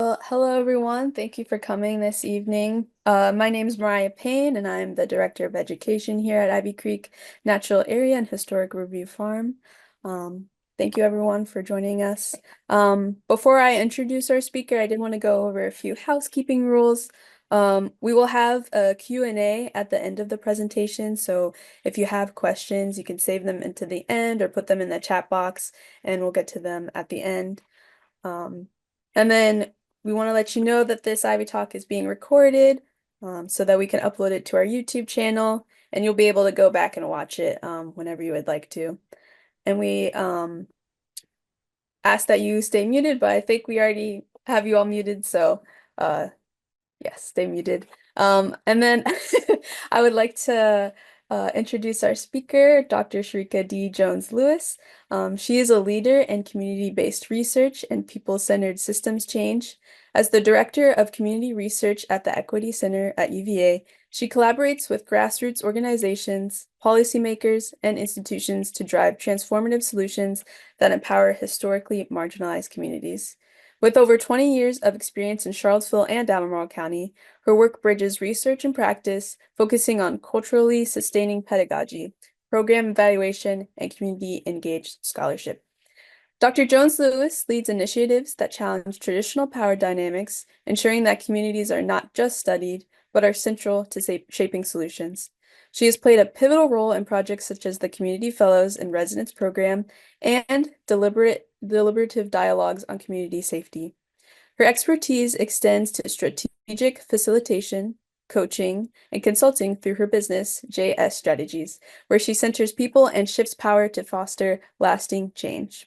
Well, hello everyone. Thank you for coming this evening. My name is Mariah Payne, and I'm the Director of Education here at Ivy Creek Natural Area and Historic Review Farm. Um, Thank you everyone for joining us. Before I introduce our speaker, I did want to go over a few housekeeping rules. We will have a Q&A at the end of the presentation, so if you have questions, you can save them into the end or put them in the chat box, and we'll get to them at the end. Um, and then we want to let you know that this Ivy Talk is being recorded, so that we can upload it to our YouTube channel, and you'll be able to go back and watch it whenever you would like to. And we ask that you stay muted, but I think we already have you all muted, so yes, stay muted. And then I would like to introduce our speaker, Dr. Sherica D. Jones-Lewis. She is a leader in community-based research and people-centered systems change. As the Director of Community Research at the Equity Center at UVA, she collaborates with grassroots organizations, policymakers, and institutions to drive transformative solutions that empower historically marginalized communities. With over 20 years of experience in Charlottesville and Albemarle County, her work bridges research and practice, focusing on culturally sustaining pedagogy, program evaluation, and community-engaged scholarship. Dr. Jones-Lewis leads initiatives that challenge traditional power dynamics, ensuring that communities are not just studied, but are central to shaping solutions. She has played a pivotal role in projects such as the Community Fellows and Residence Program and deliberative dialogues on community safety. Her expertise extends to strategic facilitation, coaching, and consulting through her business, JS Strategies, where she centers people and shifts power to foster lasting change.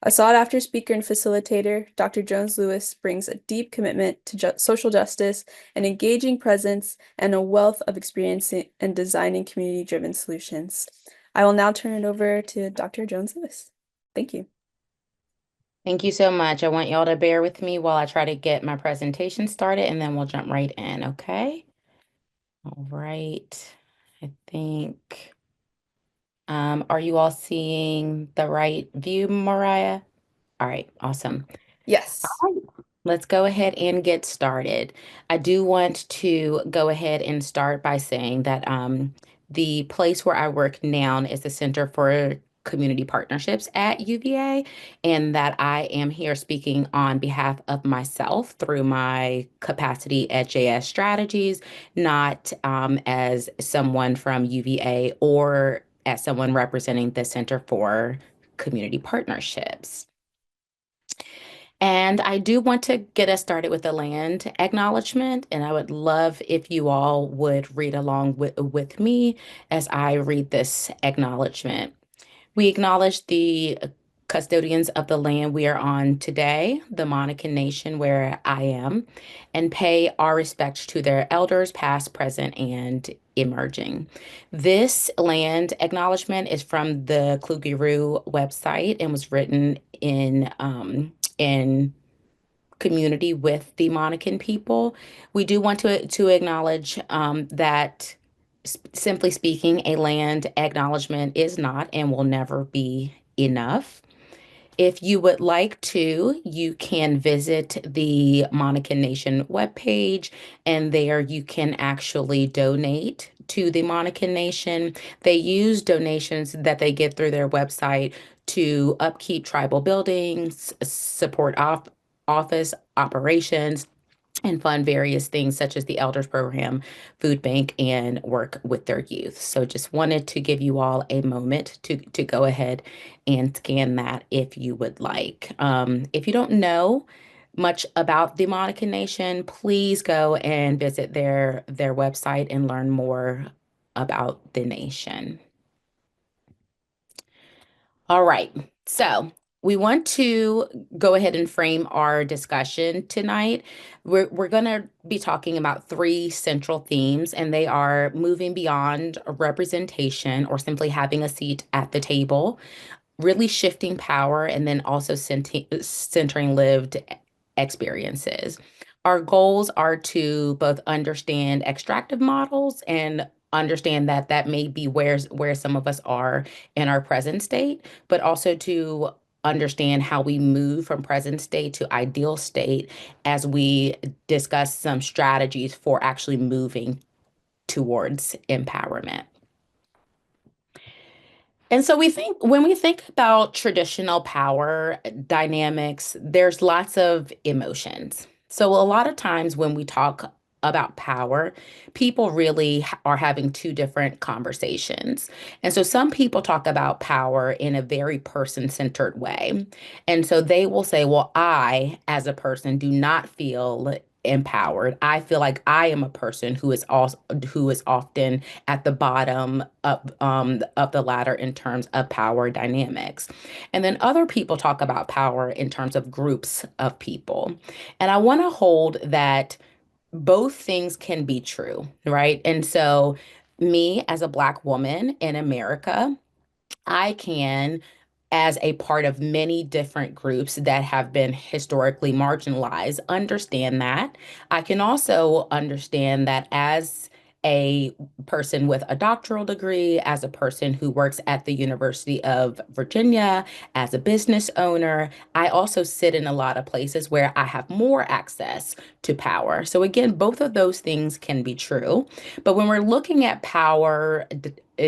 A sought-after speaker and facilitator, Dr. Jones-Lewis brings a deep commitment to social justice, an engaging presence, and a wealth of experience in designing community-driven solutions. I will now turn it over to Dr. Jones-Lewis. Thank you. Thank you so much. I want y'all to bear with me while I try to get my presentation started, and then we'll jump right in, okay? All right. I think, are you all seeing the right view, Mariah? All right, awesome. All Yes. right, let's go ahead and get started. I do want to go ahead and start by saying that the place where I work now is the Center for Community Partnerships at UVA, and that I am here speaking on behalf of myself through my capacity at JS Strategies, not as someone from UVA or as someone representing the Center for Community Partnerships. And I do want to get us started with the land acknowledgement, and I would love if you all would read along with me as I read this acknowledgement. We acknowledge the custodians of the land we are on today, the Monacan Nation where I am, and pay our respects to their elders, past, present, and emerging. This land acknowledgement is from the Kluge-Ruhe website and was written in community with the Monacan people. We do want to acknowledge that simply speaking, a land acknowledgement is not and will never be enough. If you would like to, you can visit the Monacan Nation webpage, and there you can actually donate to the Monacan Nation. They use donations that they get through their website to upkeep tribal buildings, support office operations, and fund various things such as the Elders Program, Food Bank, and work with their youth. So just wanted to give you all a moment to go ahead and scan that if you would like. If you don't know much about the Monacan Nation, please go and visit their website and learn more about the nation. All right. So we want to go ahead and frame our discussion tonight. We're going to be talking about three central themes, and they are moving beyond representation or simply having a seat at the table, really shifting power, and then also centering lived experiences. Our goals are to both understand extractive models and understand that may be where some of us are in our present state, but also to understand how we move from present state to ideal state as we discuss some strategies for actually moving towards empowerment. And so when we think about traditional power dynamics, there's lots of emotions. So a lot of times when we talk about power, people really are having two different conversations. And so some people talk about power in a very person-centered way. And so they will say, well, I, as a person, do not feel empowered. I feel like I am a person who is often at the bottom of the ladder in terms of power dynamics. And then other people talk about power in terms of groups of people. And I want to hold that both things can be true, right? And so me as a Black woman in America, I can, as a part of many different groups that have been historically marginalized, understand that. I can also understand that as a person with a doctoral degree, as a person who works at the University of Virginia, as a business owner, I also sit in a lot of places where I have more access to power. So again, both of those things can be true. But when we're looking at power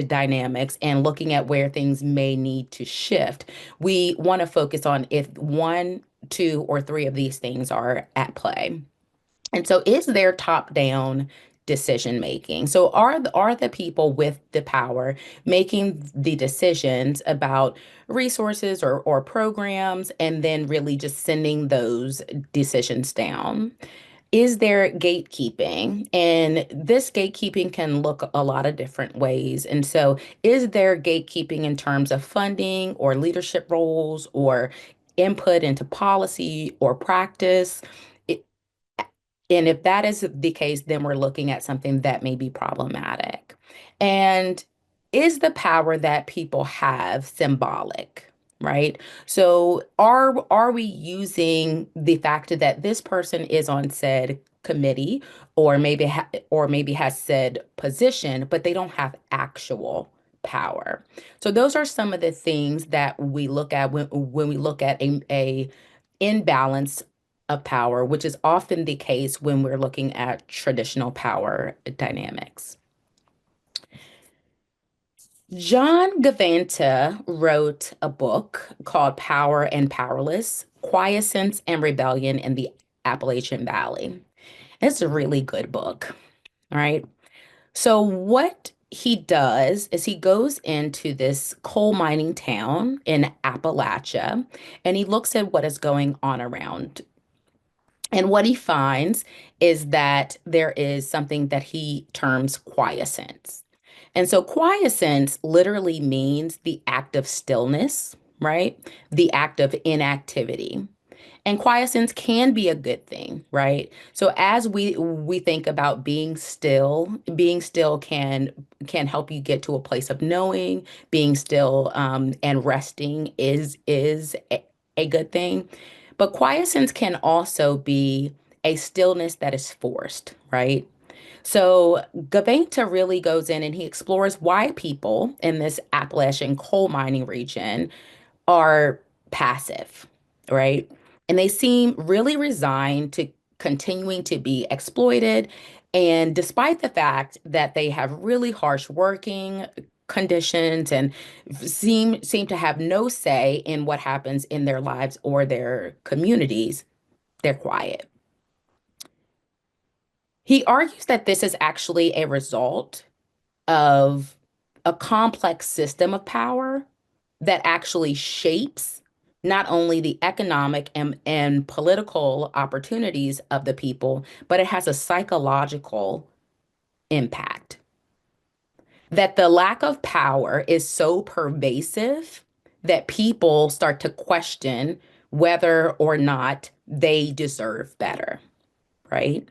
dynamics and looking at where things may need to shift, we want to focus on if one, two, or three of these things are at play. And so is there top-down decision making? So are the people with the power making the decisions about resources or programs and then really just sending those decisions down? Is there gatekeeping? And this gatekeeping can look a lot of different ways. And so, is there gatekeeping in terms of funding or leadership roles or input into policy or practice? It, and if that is the case, then we're looking at something that may be problematic. And is the power that people have symbolic, right? So are we using the fact that this person is on said committee or maybe has said position, but they don't have actual power. So those are some of the things that we look at when we look at a imbalance of power, which is often the case when we're looking at traditional power dynamics. John Gavanta wrote a book called Power and Powerless: Quiescence and Rebellion in the Appalachian Valley. It's a really good book, all right? So what he does is he goes into this coal mining town in Appalachia and he looks at what is going on around. And what he finds is that there is something that he terms quiescence. And so quiescence literally means the act of stillness, right? The act of inactivity. And quiescence can be a good thing, right? So as we think about being still can help you get to a place of knowing. Being still and resting is a good thing. But quiescence can also be a stillness that is forced, right? So Gaventa really goes in and he explores why people in this Appalachian coal mining region are passive, right? And they seem really resigned to continuing to be exploited. And despite the fact that they have really harsh working conditions and seem to have no say in what happens in their lives or their communities, they're quiet. He argues that this is actually a result of a complex system of power that actually shapes not only the economic and political opportunities of the people, but it has a psychological impact. That the lack of power is so pervasive that people start to question whether or not they deserve better, right?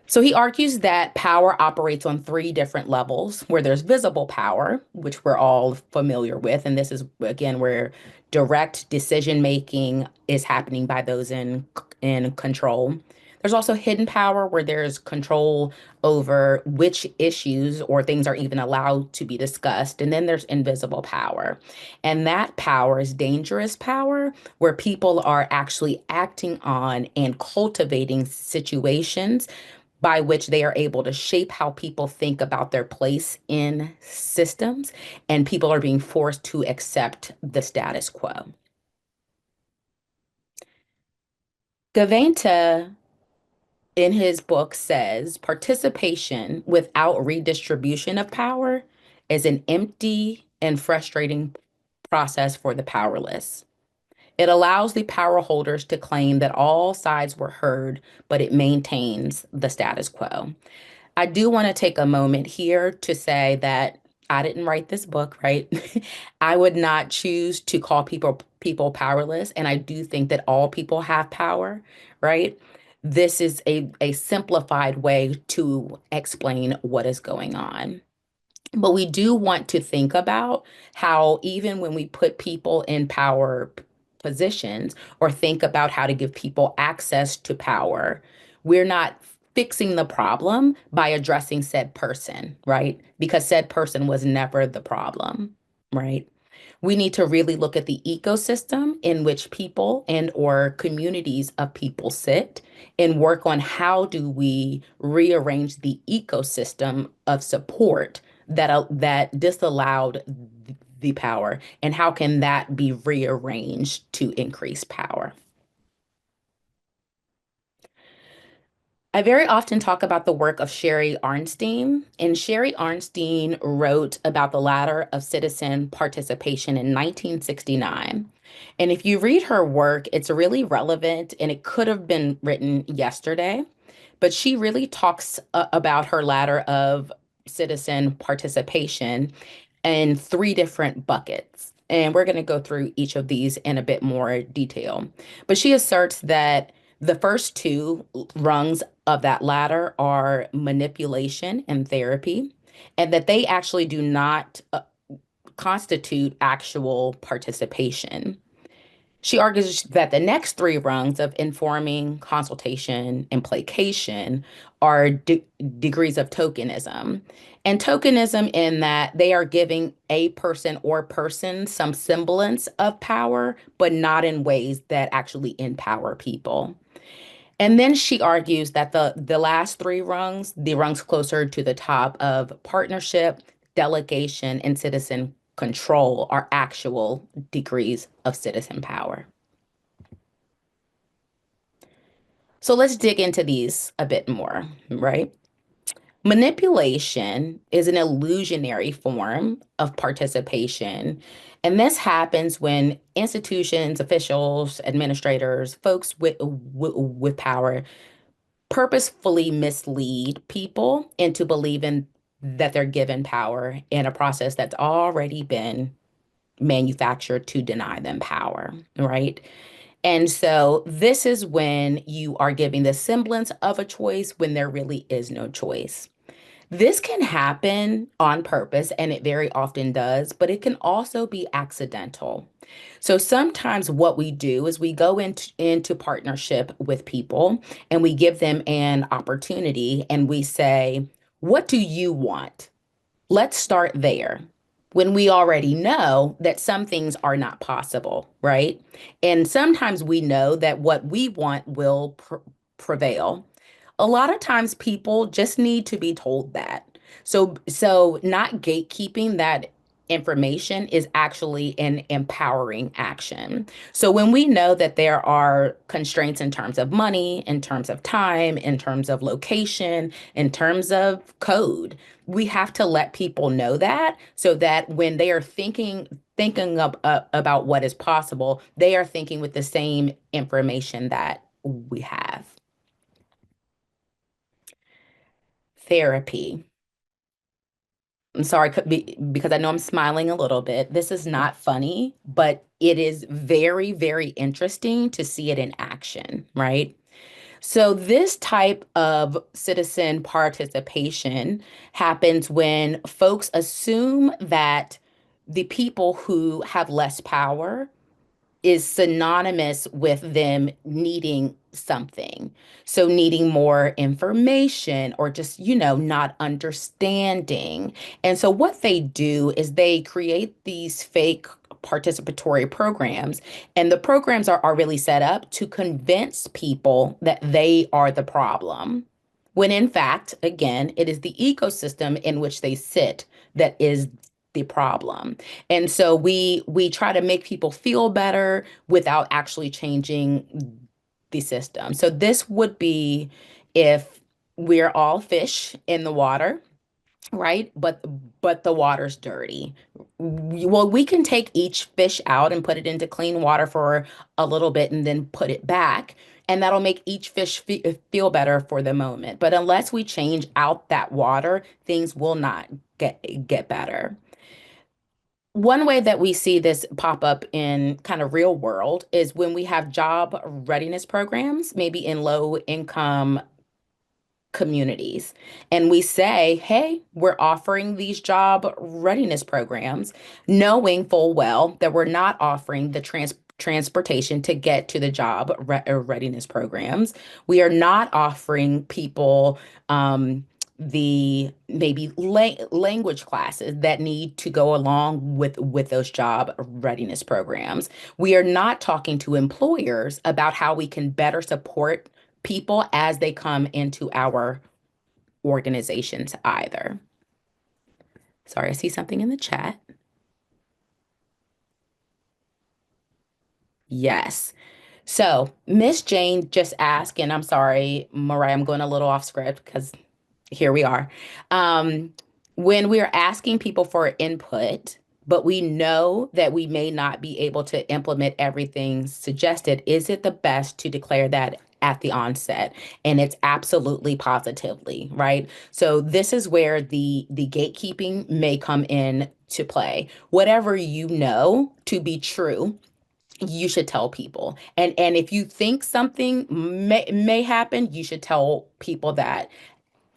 So he argues that power operates on three different levels, where there's visible power, which we're all familiar with. And this is, again, where direct decision making is happening by those in control. There's also hidden power where there's control over which issues or things are even allowed to be discussed. And then there's invisible power. And that power is dangerous power where people are actually acting on and cultivating situations by which they are able to shape how people think about their place in systems, and people are being forced to accept the status quo. Gaventa, in his book, says participation without redistribution of power is an empty and frustrating process for the powerless. It allows the power holders to claim that all sides were heard, but it maintains the status quo. I do want to take a moment here to say that I didn't write this book, right? I would not choose to call people powerless, and I do think that all people have power, right? This is a simplified way to explain what is going on. But we do want to think about how, even when we put people in power positions or think about how to give people access to power, we're not fixing the problem by addressing said person, right? Because said person was never the problem, right? We need to really look at the ecosystem in which people and or communities of people sit and work on how do we rearrange the ecosystem of support that disallowed the power, and how can that be rearranged to increase power. I very often talk about the work of Sherry Arnstein, and Sherry Arnstein wrote about the ladder of citizen participation in 1969. And if you read her work, it's really relevant and it could have been written yesterday, but she really talks about her ladder of citizen participation in three different buckets. And we're going to go through each of these in a bit more detail. But she asserts that the first two rungs of that ladder are manipulation and therapy, and that they actually do not constitute actual participation. She argues that the next three rungs of informing, consultation, and placation are degrees of tokenism. And tokenism in that they are giving a person or person some semblance of power, but not in ways that actually empower people. And then she argues that the last three rungs, the rungs closer to the top of partnership, delegation, and citizen control, are actual degrees of citizen power. So let's dig into these a bit more, right? Manipulation is an illusionary form of participation. And this happens when institutions, officials, administrators, folks with power purposefully mislead people into believing that they're given power in a process that's already been manufactured to deny them power, right? And so this is when you are giving the semblance of a choice when there really is no choice. This can happen on purpose, and it very often does, but it can also be accidental. So sometimes what we do is we go into partnership with people and we give them an opportunity and we say, what do you want? Let's start there. When we already know that some things are not possible, right? And sometimes we know that what we want will prevail. A lot of times people just need to be told that. So not gatekeeping that information is actually an empowering action. So when we know that there are constraints in terms of money, in terms of time, in terms of location, in terms of code, we have to let people know that so that when they are thinking about what is possible, they are thinking with the same information that we have. Therapy. I'm sorry, because I know I'm smiling a little bit. This is not funny, but it is very, very interesting to see it in action, right? So, this type of citizen participation happens when folks assume that the people who have less power is synonymous with them needing something. So needing more information or just, not understanding. And so what they do is they create these fake participatory programs, and the programs are really set up to convince people that they are the problem. When in fact, again, it is the ecosystem in which they sit that is the problem. And so we try to make people feel better without actually changing the system. So this would be if we're all fish in the water, right? But the water's dirty. Well, we can take each fish out and put it into clean water for a little bit and then put it back. And that'll make each fish feel better for the moment. But unless we change out that water, things will not get better. One way that we see this pop up in kind of real world is when we have job readiness programs, maybe in low income communities. And we say, hey, we're offering these job readiness programs, knowing full well that we're not offering the transportation to get to the job readiness programs. We are not offering people the maybe language classes that need to go along with those job readiness programs. We are not talking to employers about how we can better support people as they come into our organizations either. Sorry, I see something in the chat. Yes. So Miss Jane just asked, and I'm sorry, Mariah, I'm going a little off script because here we are. Um, when we're asking people for input, but we know that we may not be able to implement everything suggested, is it the best to declare that at the onset? And it's absolutely positively, right? So this is where the gatekeeping may come in to play. Whatever you know to be true, you should tell people. And if you think something may happen, you should tell people that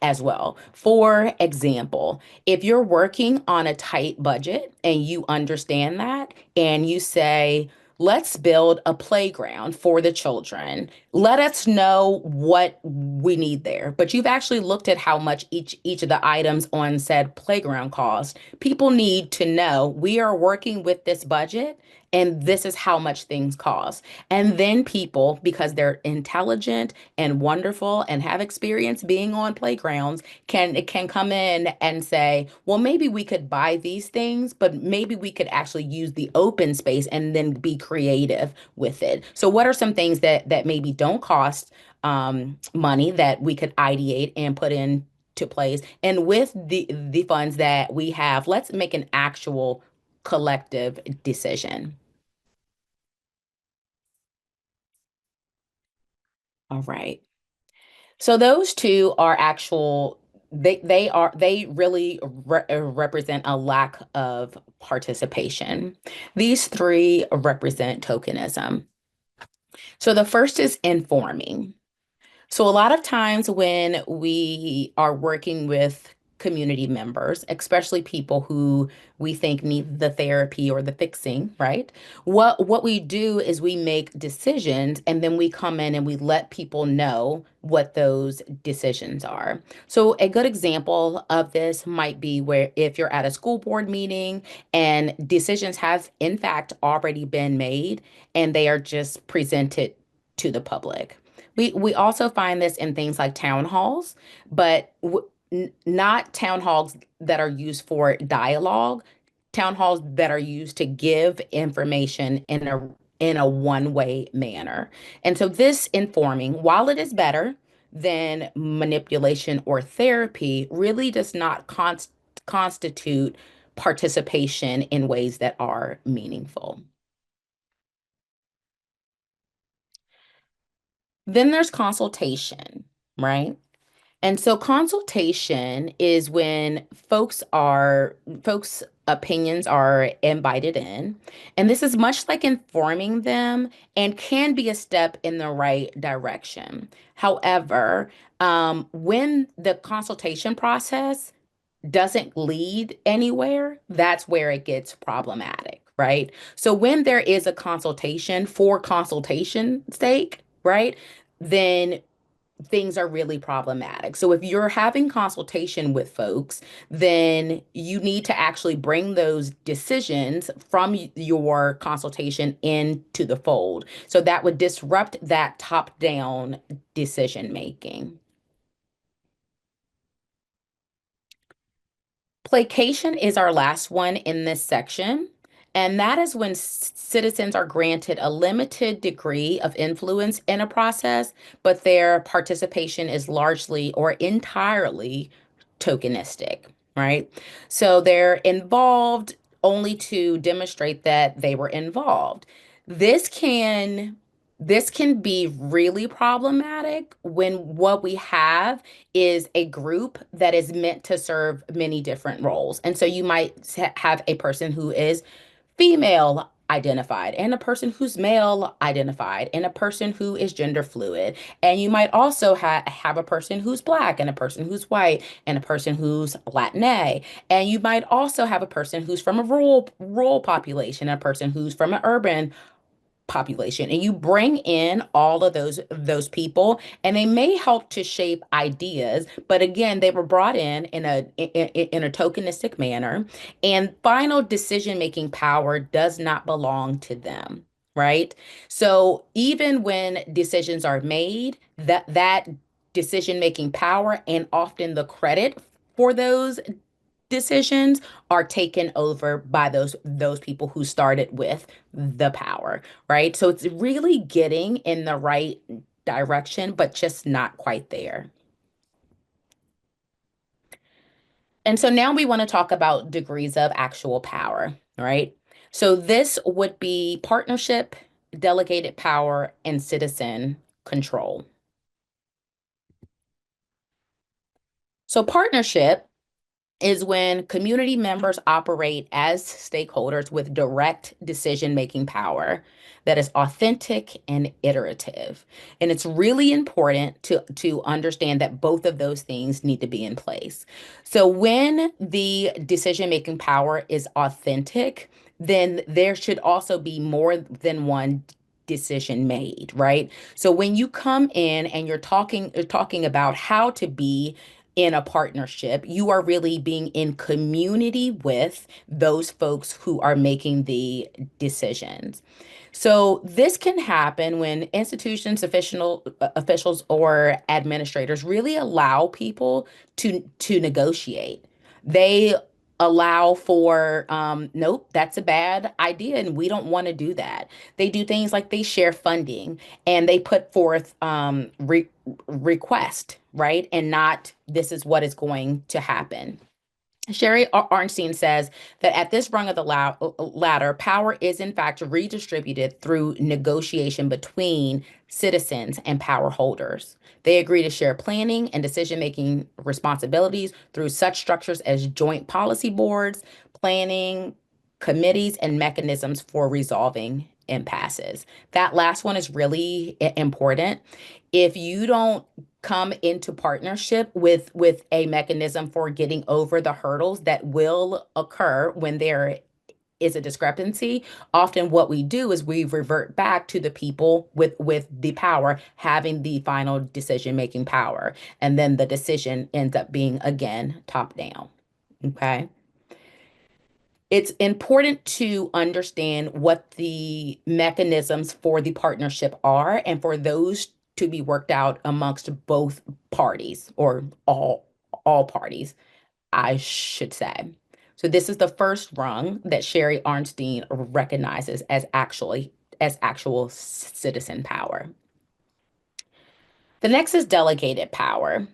as well. For example, if you're working on a tight budget and you understand that, and you say, let's build a playground for the children. Let us know what we need there. But you've actually looked at how much each of the items on said playground cost. People need to know we are working with this budget and this is how much things cost. And then people, because they're intelligent and wonderful and have experience being on playgrounds, can come in and say, well, maybe we could buy these things, but maybe we could actually use the open space and then be creative with it. So what are some things that maybe don't cost money that we could ideate and put in to place? And with the funds that we have, let's make an actual collective decision. All right. So those two are actual, they really represent a lack of participation. These three represent tokenism. So the first is informing. So a lot of times when we are working with community members, especially people who we think need the therapy or the fixing, right? What we do is we make decisions and then we come in and we let people know what those decisions are. So a good example of this might be where if you're at a school board meeting and decisions have in fact already been made and they are just presented to the public. We also find this in things like town halls, but not town halls that are used for dialogue, town halls that are used to give information in a one-way manner. And so this informing, while it is better than manipulation or therapy, really does not constitute participation in ways that are meaningful. Then there's consultation, right? And so consultation is when folks' opinions are invited in. And this is much like informing them and can be a step in the right direction. However, when the consultation process doesn't lead anywhere, that's where it gets problematic. right? So when there is a consultation for consultation's sake, right, then things are really problematic. So if you're having consultation with folks, then you need to actually bring those decisions from your consultation into the fold. So that would disrupt that top-down decision making. Placation is our last one in this section, and that is when citizens are granted a limited degree of influence in a process, but their participation is largely or entirely tokenistic, right? So they're involved only to demonstrate that they were involved. This can this can be really problematic when what we have is a group that is meant to serve many different roles. And so you might have a person who is female identified and a person who's male identified and a person who is gender fluid. And you might also have a person who's black and a person who's white and a person who's Latina. And you might also have a person who's from a rural population, a person who's from an urban population, and you bring in all of those people, and they may help to shape ideas, but again they were brought in a tokenistic manner, and final decision making power does not belong to them, right? So even when decisions are made, that decision making power and often the credit for those decisions are taken over by those people who started with the power, right? So it's really getting in the right direction, but just not quite there. And so now we want to talk about degrees of actual power, right? So this would be partnership, delegated power, and citizen control. So partnership is when community members operate as stakeholders with direct decision-making power that is authentic and iterative. And it's really important to understand that both of those things need to be in place. So when the decision-making power is authentic, then there should also be more than one decision made, right? So when you come in and you're talking about how to be in a partnership, you are really being in community with those folks who are making the decisions. So this can happen when institutions, officials, or administrators really allow people to negotiate. They allow for, nope, that's a bad idea, and we don't want to do that. They do things like they share funding and they put forth request, right? And not this is what is going to happen. Sherry Arnstein says that at this rung of the ladder, power is in fact redistributed through negotiation between citizens and power holders. They agree to share planning and decision-making responsibilities through such structures as joint policy boards, planning committees, and mechanisms for resolving impasses. That last one is really important. If you don't come into partnership with a mechanism for getting over the hurdles that will occur when there is a discrepancy, often what we do is we revert back to the people with the power having the final decision making power, and then the decision ends up being again top down. Okay. It's important to understand what the mechanisms for the partnership are and for those to be worked out amongst both parties, or all parties, I should say. So this is the first rung that Sherry Arnstein recognizes as actual citizen power. The next is delegated power.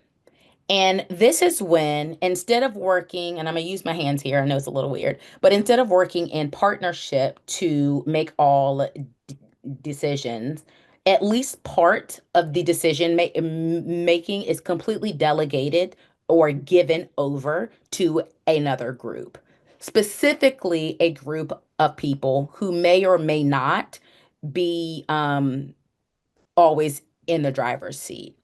And this is when, instead of working, and I'm going to use my hands here, I know it's a little weird, but instead of working in partnership to make all decisions, at least part of the making is completely delegated or given over to another group, specifically a group of people who may or may not be always in the driver's seat.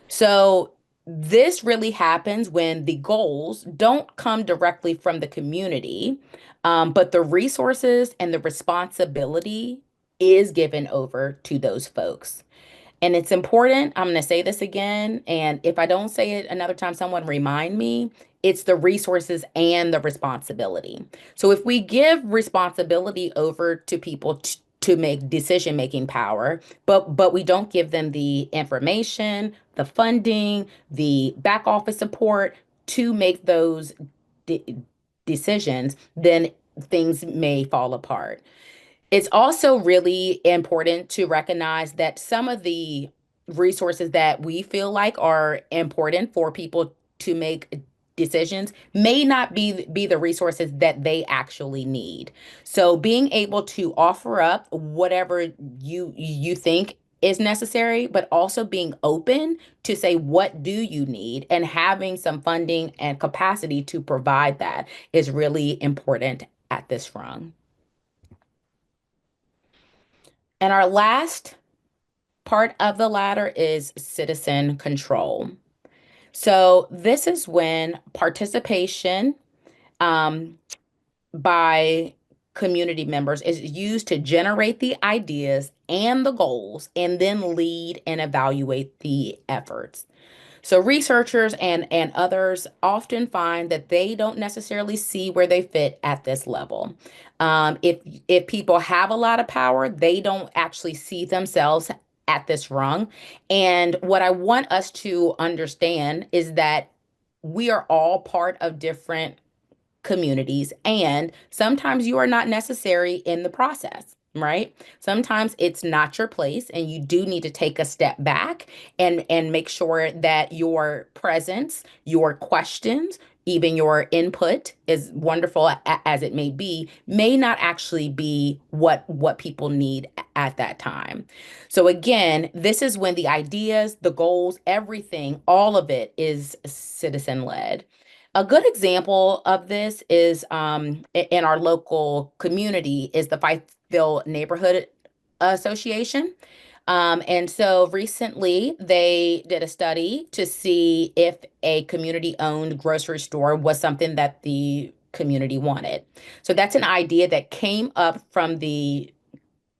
So This really happens when the goals don't come directly from the community, but the resources and the responsibility is given over to those folks. And it's important, I'm going to say this again, and if I don't say it another time, someone remind me, it's the resources and the responsibility. So if we give responsibility over to people to make decision-making power, but we don't give them the information, the funding, the back office support to make those de decisions, then things may fall apart. It's also really important to recognize that some of the resources that we feel like are important for people to make decisions may not be the resources that they actually need. So being able to offer up whatever you think is necessary, but also being open to say, what do you need? And having some funding and capacity to provide that is really important at this rung. And our last part of the ladder is citizen control. So this is when participation um, by community members is used to generate the ideas and the goals and then lead and evaluate the efforts. So researchers and others often find that they don't necessarily see where they fit at this level. If people have a lot of power, they don't actually see themselves at this rung. And what I want us to understand is that we are all part of different communities, and sometimes you are not necessary in the process, right? Sometimes it's not your place and you do need to take a step back and make sure that your presence, your questions, even your input, as wonderful as it may not actually be what people need at that time. So again, this is when the ideas, the goals, everything, all of it is citizen led. A good example of this is in our local community is the Fifeville Neighborhood Association. And so recently they did a study to see if a community-owned grocery store was something that the community wanted. So that's an idea that came up from the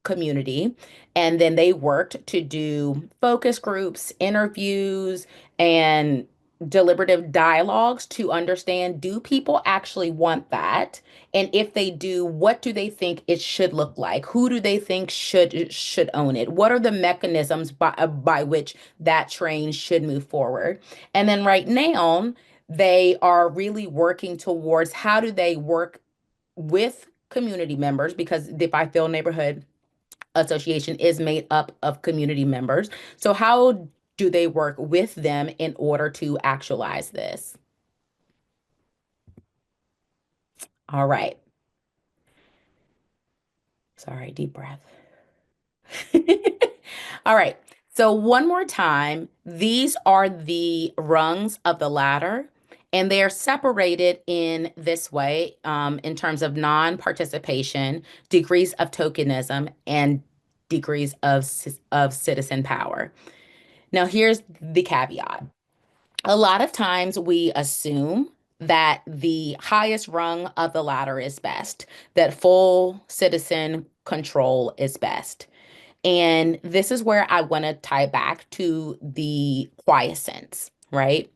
community. And then they worked to do focus groups, interviews, and deliberative dialogues to understand, do people actually want that? And if they do, what do they think it should look like? Who do they think should own it? What are the mechanisms by which that train should move forward? And then right now, they are really working towards how do they work with community members, because the Fifield Neighborhood Association is made up of community members. So how do they work with them in order to actualize this? All right. Sorry, deep breath. All right. So one more time, these are the rungs of the ladder, and they are separated in this way, in terms of non-participation, degrees of tokenism, and degrees of citizen power. Now, here's the caveat. A lot of times we assume that the highest rung of the ladder is best, that full citizen control is best. And this is where I want to tie back to the quiescence, right?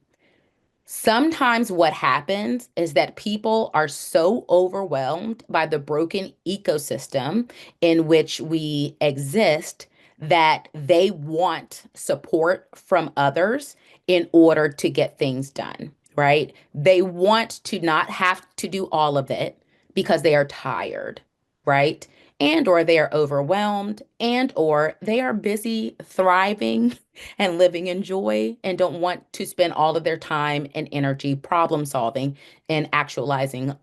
Sometimes what happens is that people are so overwhelmed by the broken ecosystem in which we exist that they want support from others in order to get things done, right? They want to not have to do all of it because they are tired, right? And or they are overwhelmed and or they are busy thriving and living in joy and don't want to spend all of their time and energy problem solving and actualizing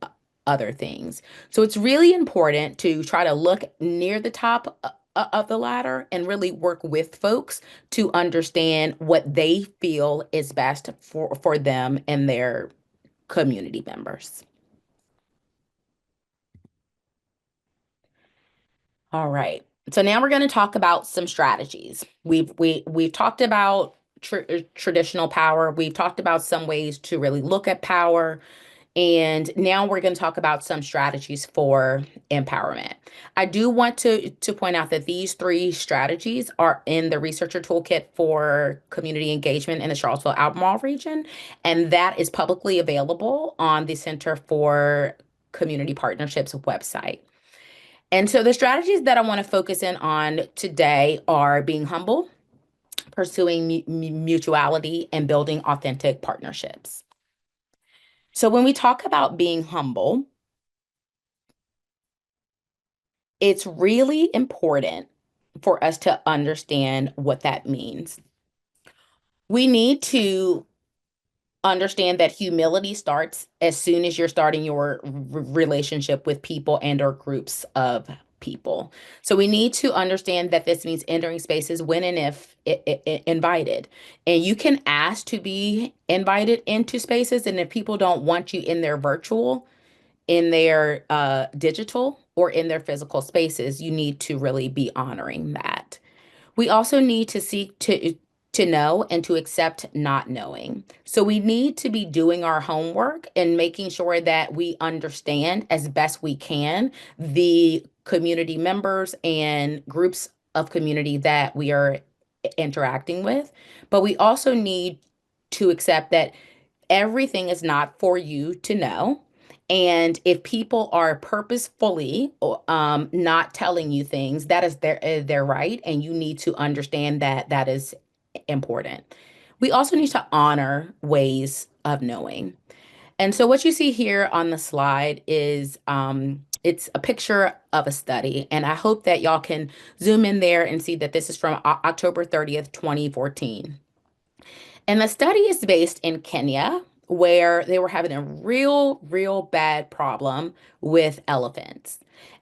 other things. So it's really important to try to look near the top of the ladder and really work with folks to understand what they feel is best for them and their community members. All right. So now we're going to talk about some strategies. We've talked about traditional power. We've talked about some ways to really look at power. And now we're going to talk about some strategies for empowerment. I do want to point out that these three strategies are in the researcher toolkit for community engagement in the Charlottesville Albemarle region, and that is publicly available on the Center for Community Partnerships website. And so the strategies that I want to focus in on today are being humble, pursuing mutuality, and building authentic partnerships. So when we talk about being humble, it's really important for us to understand what that means. We need to understand that humility starts as soon as you're starting your relationship with people and or groups of people. So we need to understand that this means entering spaces when and if invited. And you can ask to be invited into spaces, and if people don't want you in their virtual, in their digital, or in their physical spaces, you need to really be honoring that. We also need to seek to know and to accept not knowing. So we need to be doing our homework and making sure that we understand as best we can the community members and groups of community that we are interacting with. But we also need to accept that everything is not for you to know. And if people are purposefully not telling you things, that is their right, and you need to understand that that is important. We also need to honor ways of knowing. And so what you see here on the slide is it's a picture of a study, and I hope that y'all can zoom in there and see that this is from October 30th, 2014. And the study is based in Kenya, where they were having a real bad problem with elephants.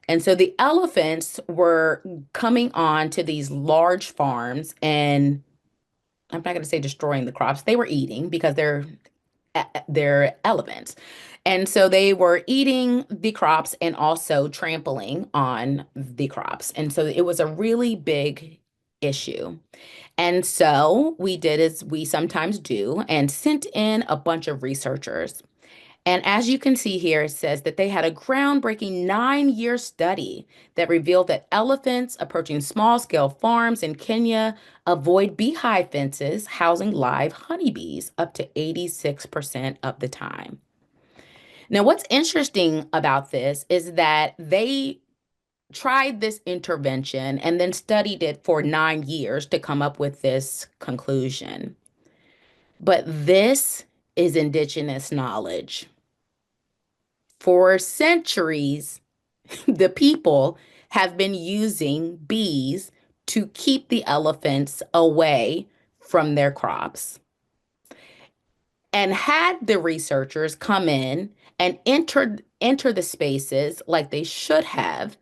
And so the elephants were coming on to these large farms, and I'm not going to say destroying the crops. They were eating because they're elephants. And so they were eating the crops and also trampling on the crops. And so it was a really big issue. And so we did as we sometimes do and sent in a bunch of researchers. And as you can see here, it says that they had a groundbreaking 9-year study that revealed that elephants approaching small scale farms in Kenya avoid beehive fences housing live honeybees up to 86% of the time. Now, what's interesting about this is that they tried this intervention and then studied it for 9 years to come up with this conclusion. But this is indigenous knowledge. For centuries, the people have been using bees to keep the elephants away from their crops. And had the researchers come in and enter the spaces like they should have,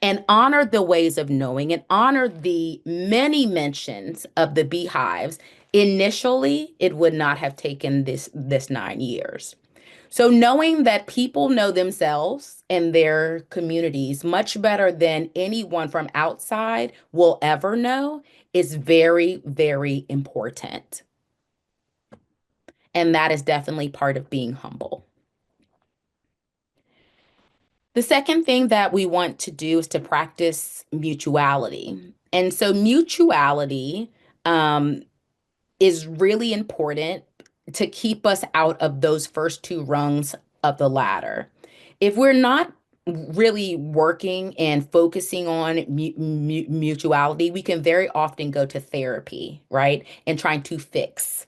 and honored the ways of knowing and honored the many mentions of the beehives, initially it would not have taken this 9 years. So knowing that people know themselves and their communities much better than anyone from outside will ever know is very important. And that is definitely part of being humble. The second thing that we want to do is to practice mutuality. And so mutuality is really important to keep us out of those first two rungs of the ladder. If we're not really working and focusing on mutuality, we can very often go to therapy, right? And trying to fix,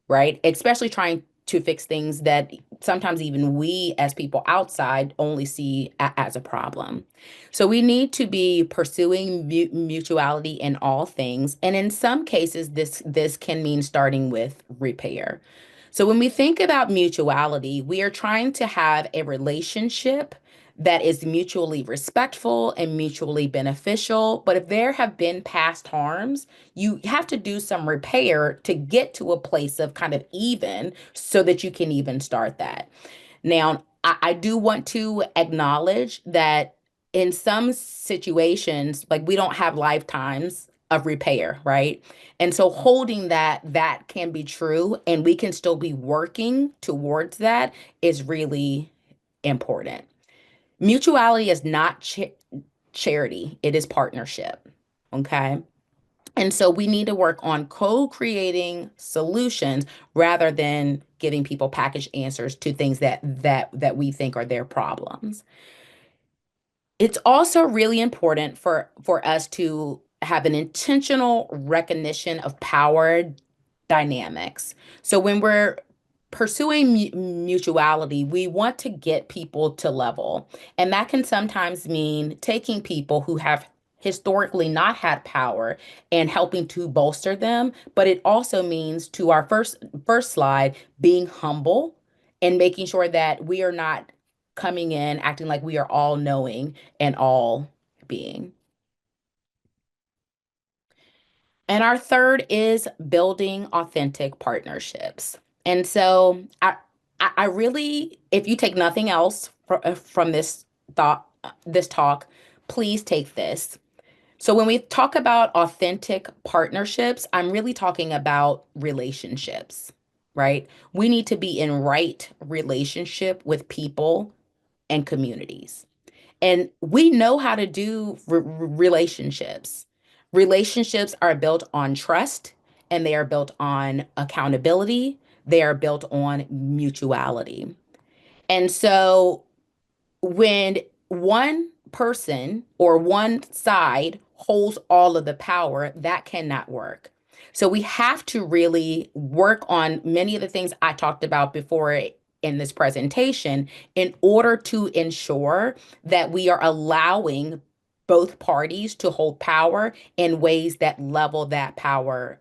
right? Especially trying to fix things that sometimes even we as people outside only see as a problem. So we need to be pursuing mutuality in all things. And in some cases, this can mean starting with repair. So when we think about mutuality, we are trying to have a relationship that is mutually respectful and mutually beneficial. But if there have been past harms, you have to do some repair to get to a place of kind of even so that you can even start that. Now, I do want to acknowledge that in some situations, like we don't have lifetimes of repair, right? And so holding that can be true and we can still be working towards that is really important. Mutuality is not charity, it is partnership. Okay. And so we need to work on co-creating solutions rather than giving people packaged answers to things that we think are their problems. It's also really important for us to have an intentional recognition of power dynamics. So when we're pursuing mutuality, we want to get people to level. And that can sometimes mean taking people who have historically not had power and helping to bolster them, but it also means to our first slide being humble and making sure that we are not coming in acting like we are all knowing and all being. And our third is building authentic partnerships. And so I really, if you take nothing else from this talk, please take this. So when we talk about authentic partnerships, I'm really talking about relationships, right? We need to be in right relationship with people and communities. And we know how to do relationships. Relationships are built on trust and they are built on accountability. They are built on mutuality. And so when one person or one side holds all of the power, that cannot work. So we have to really work on many of the things I talked about before in this presentation in order to ensure that we are allowing both parties to hold power in ways that level that power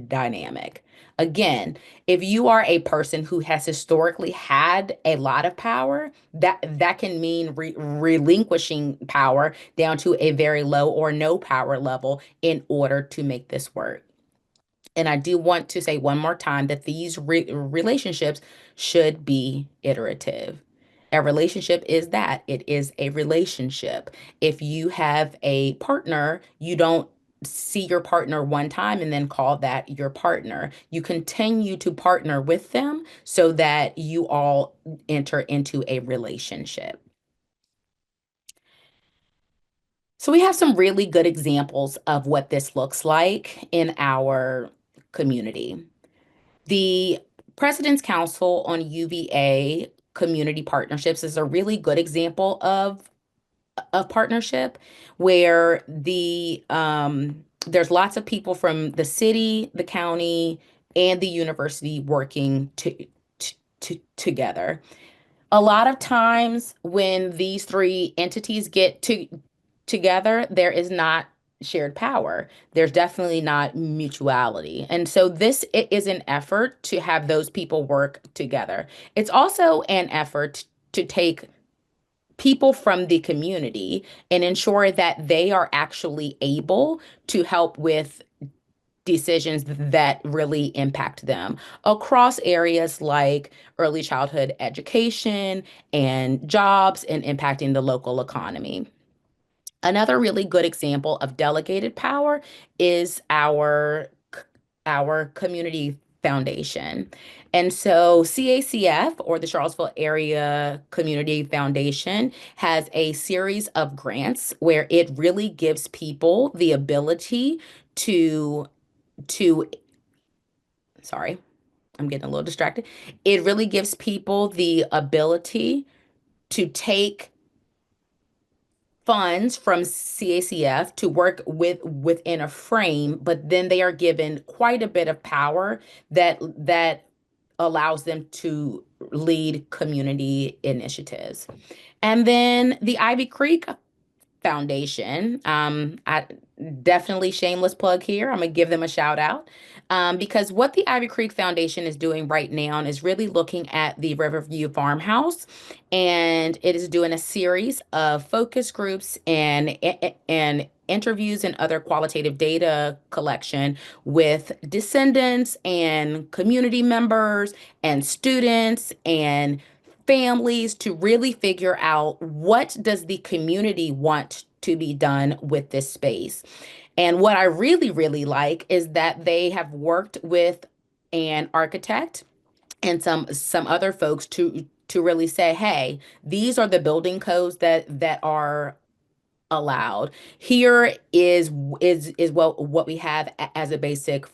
dynamic. Again, if you are a person who has historically had a lot of power, that can mean relinquishing power down to a very low or no power level in order to make this work. And I do want to say one more time that these relationships should be iterative. A relationship is that it is a relationship. If you have a partner, you don't see your partner one time and then call that your partner. You continue to partner with them so that you all enter into a relationship. So we have some really good examples of what this looks like in our community. The President's Council on UVA Community Partnerships is a really good example of partnership where there's lots of people from the city, the county, and the university working together. A lot of times when these three entities get together, there is not shared power. There's definitely not mutuality. And so this is an effort to have those people work together. It's also an effort to take people from the community and ensure that they are actually able to help with decisions that really impact them across areas like early childhood education and jobs and impacting the local economy. Another really good example of delegated power is our community foundation. And so CACF, or the Charlottesville Area Community Foundation, has a series of grants where it really gives people the ability to sorry, I'm getting a little distracted. It really gives people the ability to take funds from CACF to work within a frame, but then they are given quite a bit of power that allows them to lead community initiatives. And then the Ivy Creek Foundation. I definitely shameless plug here. I'm gonna give them a shout out because what the Ivy Creek Foundation is doing right now is really looking at the Riverview Farmhouse, and it is doing a series of focus groups and interviews and other qualitative data collection with descendants and community members and students and families to really figure out what does the community want to be done with this space. And what I really, really like is that they have worked with an architect and some other folks to really say, hey, these are the building codes that are allowed. Here is what we have as a basic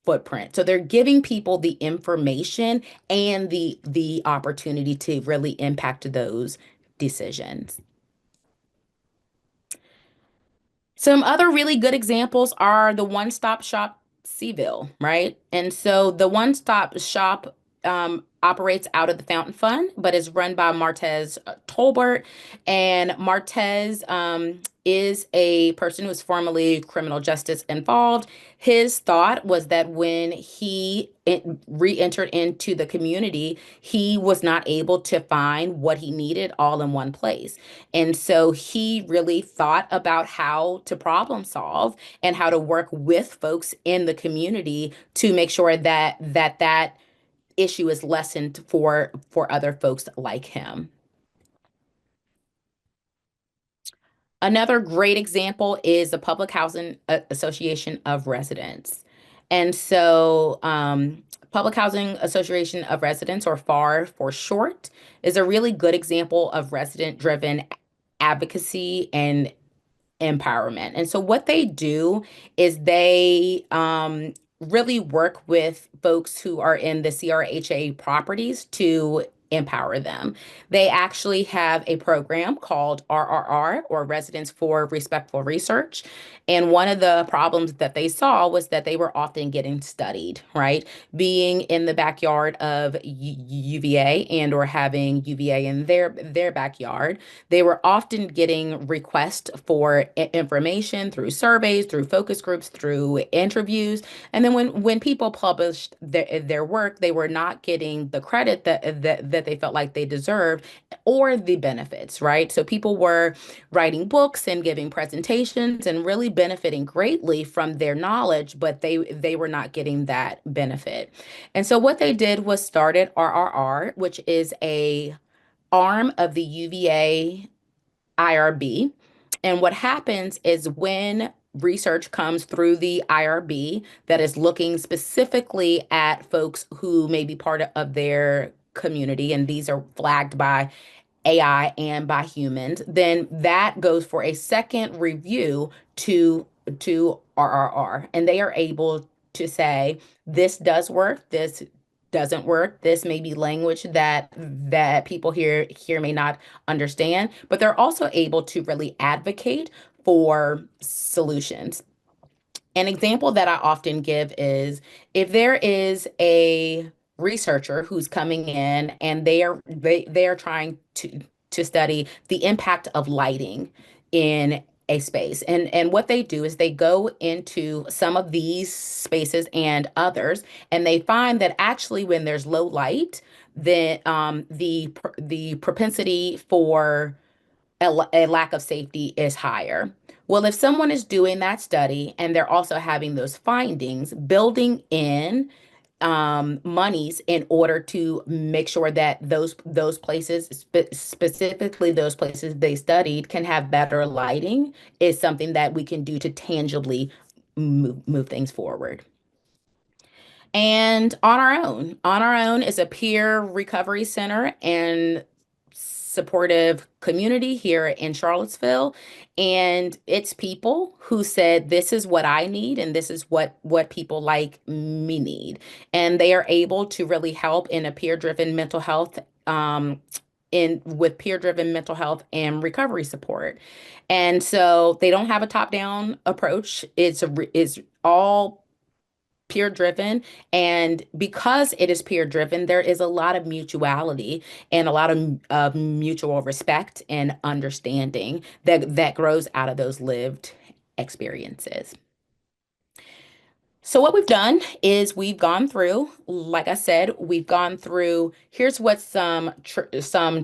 footprint. So they're giving people the information and the opportunity to really impact those decisions. Some other really good examples are the one-stop shop Seville, right? And so the one-stop shop operates out of the Fountain Fund, but is run by Martez Tolbert. And Martez is a person who was formerly criminal justice involved. His thought was that when he re-entered into the community, he was not able to find what he needed all in one place. And so he really thought about how to problem solve and how to work with folks in the community to make sure that issue is lessened for other folks like him. Another great example is the Public Housing Association of Residents. And so, Public Housing Association of Residents, or FAR for short, is a really good example of resident-driven advocacy and empowerment. And so what they do is they really work with folks who are in the CRHA properties to empower them. They actually have a program called RRR, or Residents for Respectful Research. And one of the problems that they saw was that they were often getting studied, right? Being in the backyard of UVA and or having UVA in their backyard, they were often getting requests for information through surveys, through focus groups, through interviews. And then when people published their work, they were not getting the credit that they felt like they deserved or the benefits, right? So people were writing books and giving presentations and really benefiting greatly from their knowledge, but they were not getting that benefit. And so what they did was started RRR, which is a arm of the UVA IRB. And what happens is when research comes through the IRB that is looking specifically at folks who may be part of their community, and these are flagged by AI and by humans, then that goes for a second review to RRR, and they are able to say this does work, this doesn't work. This may be language that people here may not understand, but they're also able to really advocate for solutions. An example that I often give is if there is a researcher who's coming in and they are trying to study the impact of lighting in a space. And what they do is they go into some of these spaces and others, and they find that actually when there's low light, then the propensity for a lack of safety is higher. Well, if someone is doing that study and they're also having those findings, building in monies in order to make sure that those places, specifically those places they studied, can have better lighting is something that we can do to tangibly move things forward. And on our own is a peer recovery center and supportive community here in Charlottesville. And it's people who said, this is what I need, and this is what people like me need. And they are able to really help in a peer-driven mental health in with peer-driven mental health and recovery support. And so they don't have a top-down approach. It's all peer driven. And because it is peer driven, there is a lot of mutuality and a lot of mutual respect and understanding that grows out of those lived experiences. So what we've done is we've gone through, like I said, we've gone through, here's what some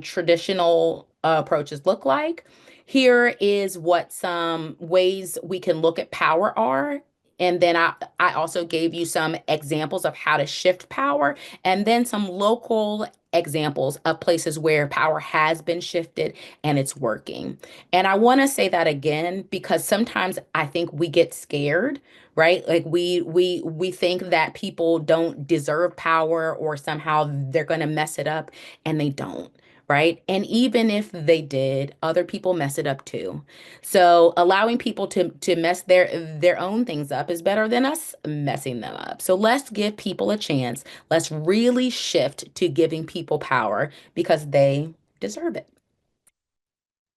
traditional approaches look like. Here is what some ways we can look at power are And then I also gave you some examples of how to shift power and then some local examples of places where power has been shifted and it's working. And I want to say that again because sometimes I think we get scared, right? Like we think that people don't deserve power or somehow they're going to mess it up and they don't. Right. And even if they did, other people mess it up too. So allowing people to mess their own things up is better than us messing them up. So let's give people a chance. Let's really shift to giving people power because they deserve it.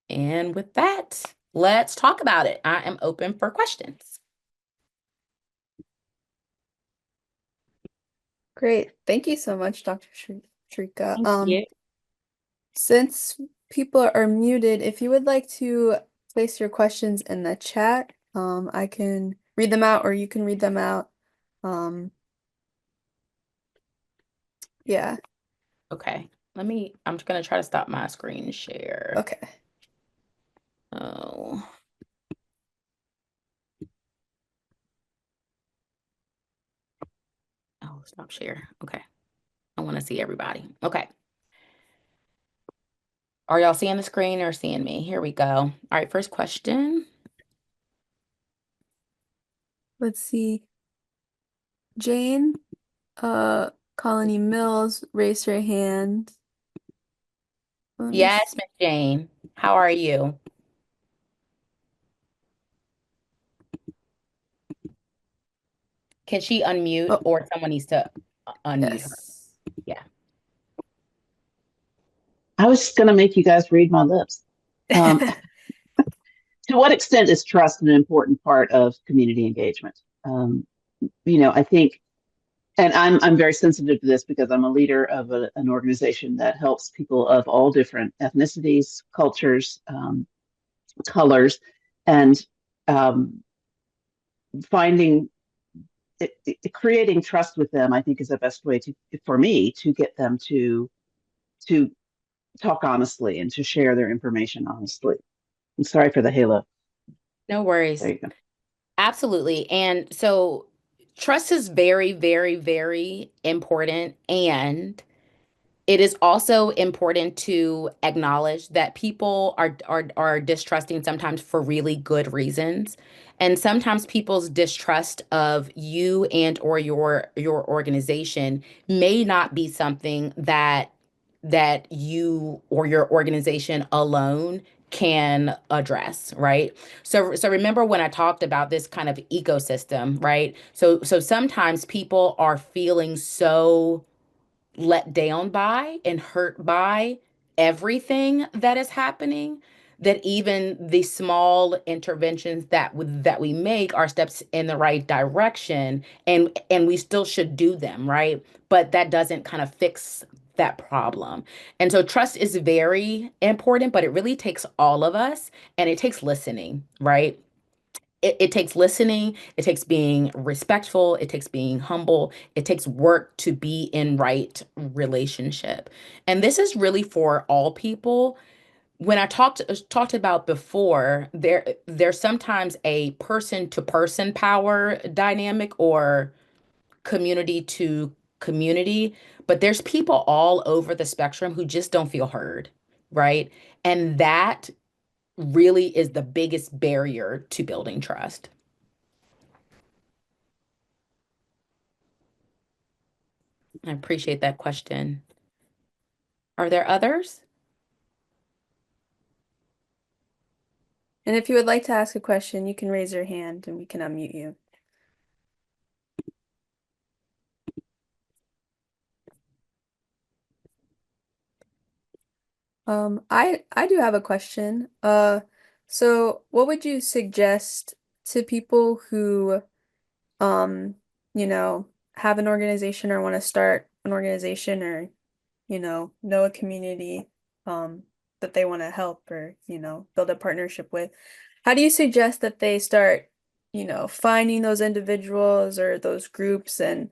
And with that, let's talk about it. I am open for questions. Great. Thank you so much, Dr. Shrika. Thank you. Since people are muted, if you would like to place your questions in the chat, I can read them out or you can read them out. Yeah, Okay. I'm just gonna try to stop my screen share. okay. Oh, oh, stop share. Okay. I want to see everybody. Okay. Are y'all seeing the screen or seeing me? Here we go. All right, first question. Let's see. Jane, Colony Mills, raise your hand. Let me Yes, see. Miss Jane. How are you? Can she unmute Oh, or someone needs to unmute her? yes. Yeah. I was just going to make you guys read my lips. Um, to what extent is trust an important part of community engagement? I think, and I'm very sensitive to this because I'm a leader of an organization that helps people of all different ethnicities, cultures, colors, and um, finding creating trust with them. I think is the best way for me to get them to talk honestly and to share their information honestly. I'm sorry for the halo. No There worries. you go. Absolutely. And so trust is very, very, very important. And it is also important to acknowledge that people are distrusting sometimes for really good reasons. And sometimes people's distrust of you and or your organization may not be something that you or your organization alone can address, right? So remember when I talked about this kind of ecosystem, right? So sometimes people are feeling so let down by and hurt by everything that is happening that even the small interventions that we make are steps in the right direction and we still should do them, right? But that doesn't kind of fix that problem. And so trust is very important, but it really takes all of us and it takes listening, right? It takes listening, it takes being respectful, it takes being humble, it takes work to be in right relationship. And this is really for all people. When I talked about before, there's sometimes a person to person power dynamic or community to community, but there's people all over the spectrum who just don't feel heard, right? And that really is the biggest barrier to building trust. I appreciate that question. Are there others? And if you would like to ask a question, you can raise your hand and we can unmute you. I do have a question. So what would you suggest to people who um, have an organization or want to start an organization or, know a community that they want to help or, build a partnership with? How do you suggest that they start, finding those individuals or those groups and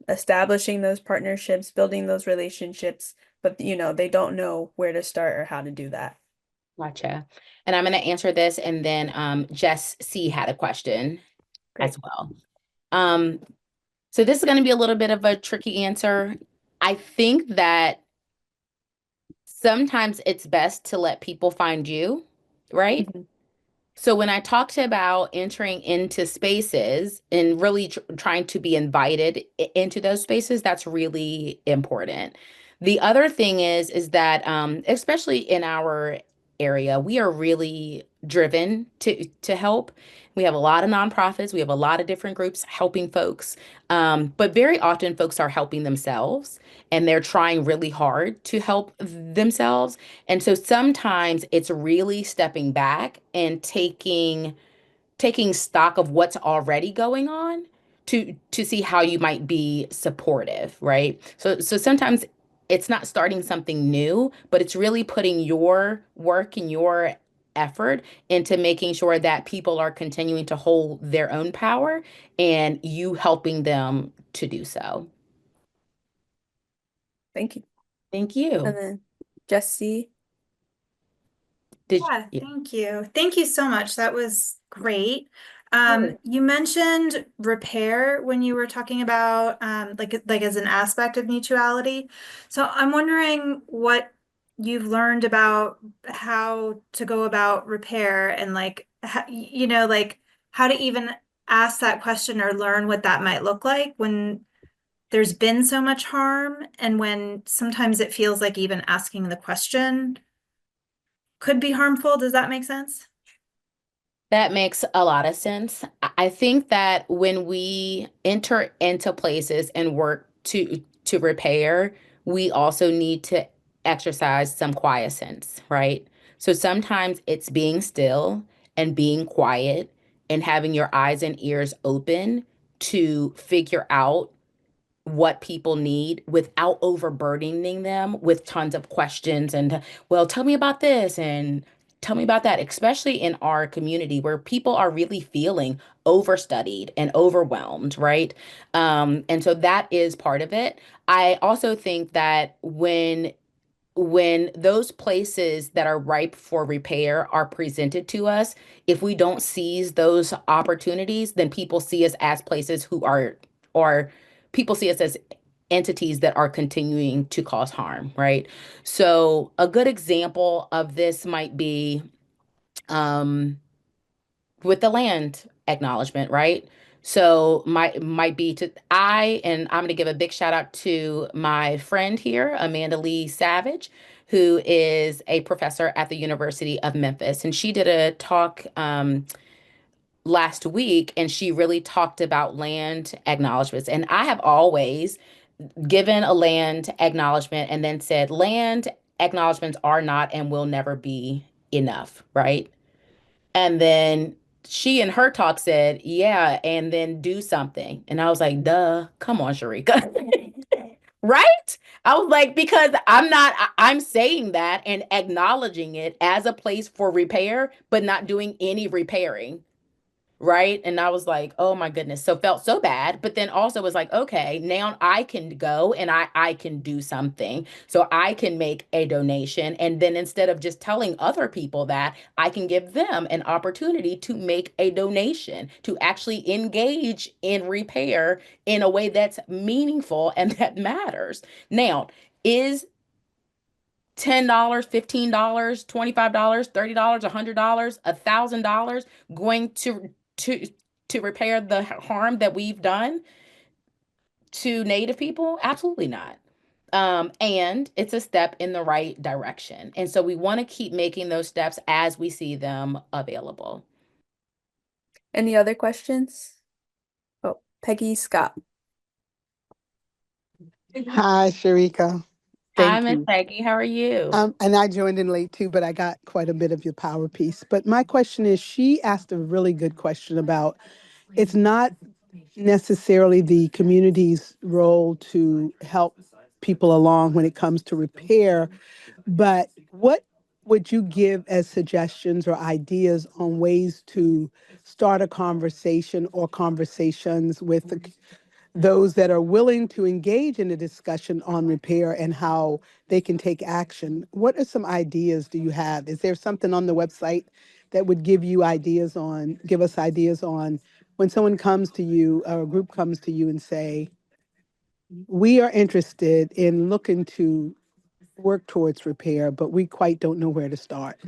establishing those partnerships, building those relationships, but they don't know where to start or how to do that? Gotcha. And I'm going to answer this and then Jess C had a question. as well. So this is going to be a little bit of a tricky answer. I think that sometimes it's best to let people find you, right? Mhm. So when I talked about entering into spaces and really trying to be invited into those spaces, that's really important. The other thing is that especially in our area, we are really driven to help. We have a lot of nonprofits, we have a lot of different groups helping folks, but very often folks are helping themselves and they're trying really hard to help themselves. And so sometimes it's really stepping back and taking stock of what's already going on to see how you might be supportive, right? So sometimes it's not starting something new, but it's really putting your work and your effort into making sure that people are continuing to hold their own power and you helping them to do so. Thank you. Thank And you. then Jesse. Yeah, Yeah. thank you. Thank you so much. That was great. Sure. You mentioned repair when you were talking about like as an aspect of mutuality. So I'm wondering what you've learned about how to go about repair and like like how to even ask that question or learn what that might look like when there's been so much harm and when sometimes it feels like even asking the question could be harmful. Does that make sense? That makes a lot of sense. I think that when we enter into places and work to repair, we also need to exercise some quiescence, right? So sometimes it's being still and being quiet and having your eyes and ears open to figure out what people need without overburdening them with tons of questions and, well, tell me about this and tell me about that, especially in our community where people are really feeling overstudied and overwhelmed, right? And so that is part of it. I also think that when those places that are ripe for repair are presented to us, if we don't seize those opportunities, then people see us as places who are, or people see us as entities that are continuing to cause harm, right? So a good example of this might be um, with the land acknowledgement, right? So might be to and I'm going to give a big shout out to my friend here, Amanda Lee Savage, who is a professor at the University of Memphis, and she did a talk last week, and she really talked about land acknowledgements. And I have always given a land acknowledgement and then said land acknowledgements are not and will never be enough, right? And then she in her talk said, yeah, and then do something. And I was like, duh, come on, Sherica. Right? I was like, because I'm saying that and acknowledging it as a place for repair, but not doing any repairing. Right. And I was like, oh my goodness. So felt so bad. But then also was like, okay, now I can go and I can do something. So I can make a donation. And then instead of just telling other people that, I can give them an opportunity to make a donation, to actually engage in repair in a way that's meaningful and that matters. Now, is $10, $15, $25, $30, $100, $1,000 going to repair the harm that we've done to Native people? Absolutely not. And it's a step in the right direction. And so we want to keep making those steps as we see them available. Any other questions? Oh, Peggy Scott. Hi, Sharika. Hi, Thank Miss you. Peggy. How are you? And I joined in late too, but I got quite a bit of your power piece. But my question is, she asked a really good question about it's not necessarily the community's role to help people along when it comes to repair, but what would you give as suggestions or ideas on ways to start a conversation or conversations with those that are willing to engage in a discussion on repair and how they can take action? What are some ideas do you have? Is there something on the website that would give us ideas on when someone comes to you or a group comes to you and say, we are interested in looking to work towards repair, but we quite don't know where to start?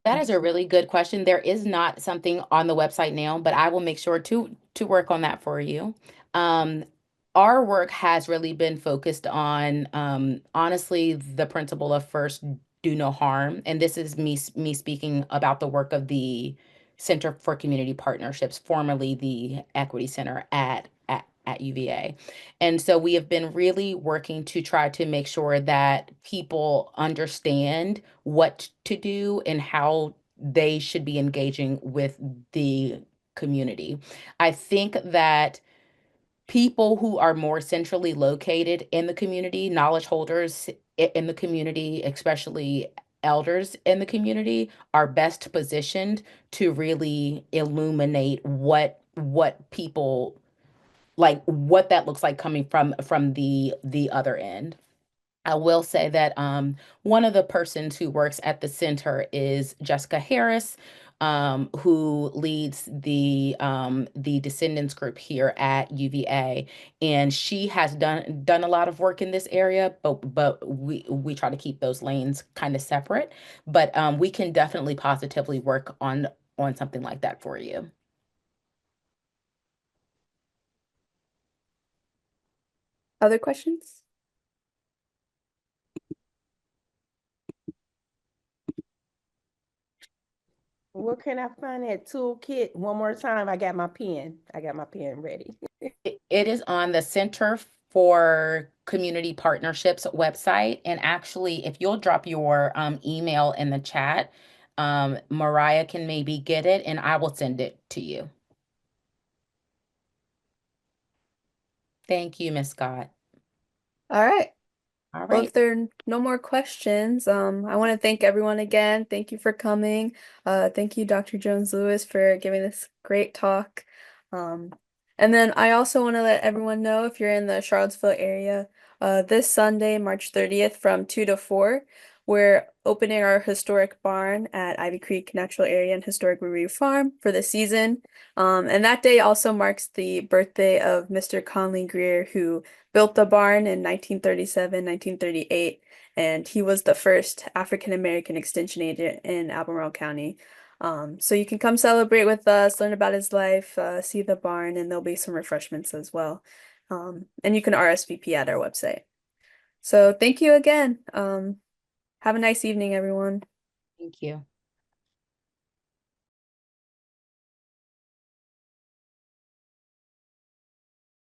That is a really good question. There is not something on the website now, but I will make sure to work on that for you. Um, our work has really been focused on honestly the principle of first do no harm, and this is me speaking about the work of the Center for Community Partnerships, formerly the Equity Center at UVA. And so we have been really working to try to make sure that people understand what to do and how they should be engaging with the community. I think that people who are more centrally located in the community, knowledge holders in the community, especially elders in the community, are best positioned to really illuminate what people like, what that looks like coming from the other end. I will say that one of the persons who works at the center is Jessica Harris, who leads the descendants group here at UVA, and she has done a lot of work in this area, but we try to keep those lanes kind of separate. But we can definitely positively work on something like that for you. Other questions? Where can I find that toolkit? One more time. I got my pen. Ready. It is on the Center for Community Partnerships website. And actually, if you'll drop your email in the chat, Mariah can maybe get it and I will send it to you. Thank you, Ms. Scott. All right. All Well, if right. there are no more questions, I want to thank everyone again. Thank you for coming. Thank you, Dr. Jones-Lewis, for giving this great talk. And then I also want to let everyone know, if you're in the Charlottesville area, this Sunday, March 30th from 2 to 4, we're opening our historic barn at Ivy Creek Natural Area and Historic Review Farm for the season. And that day also marks the birthday of Mr. Conley Greer, who built the barn in 1937, 1938, and he was the first African-American extension agent in Albemarle County. So you can come celebrate with us, learn about his life, see the barn, and there'll be some refreshments as well. And you can RSVP at our website. So thank you again. Have a nice evening, everyone. Thank you.